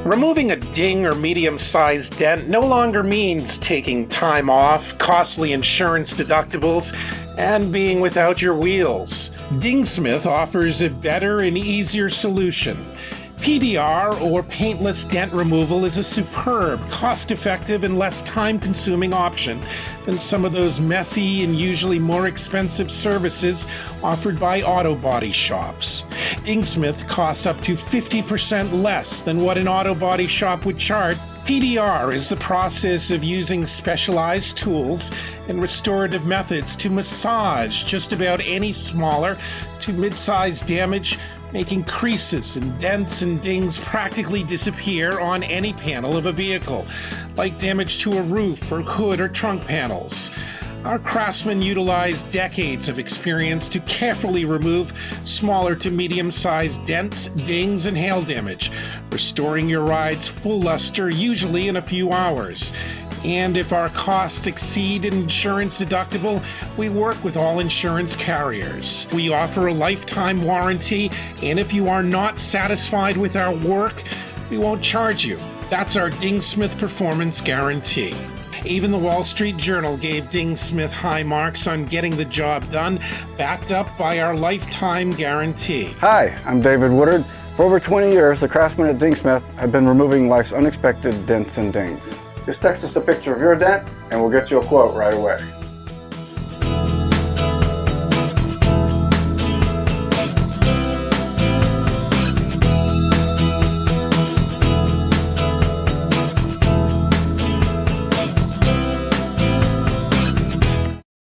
Removing a ding or medium-sized dent no longer means taking time off, costly insurance deductibles, and being without your wheels. DingSmith offers a better and easier solution. PDR, or Paintless Dent Removal, is a superb, cost-effective, and less time-consuming option than some of those messy and usually more expensive services offered by auto body shops. DingSmith costs up to 50% less than what an auto body shop would charge. PDR is the process of using specialized tools and restorative methods to massage just about any smaller to mid-sized damage, making creases and dents and dings practically disappear on any panel of a vehicle, like damage to a roof or hood or trunk panels. Our craftsmen utilize decades of experience to carefully remove smaller to medium-sized dents, dings, and hail damage, restoring your ride's full luster usually in a few hours. And if our costs exceed an insurance deductible, we work with all insurance carriers. We offer a lifetime warranty, and if you are not satisfied with our work, we won't charge you. That's our DingSmith performance guarantee. Even the Wall Street Journal gave DingSmith high marks on getting the job done, backed up by our lifetime guarantee. Hi, I'm David Woodard. For over 20 years, the craftsmen at DingSmith have been removing life's unexpected dents and dings. Just text us a picture of your dent and we'll get you a quote right away.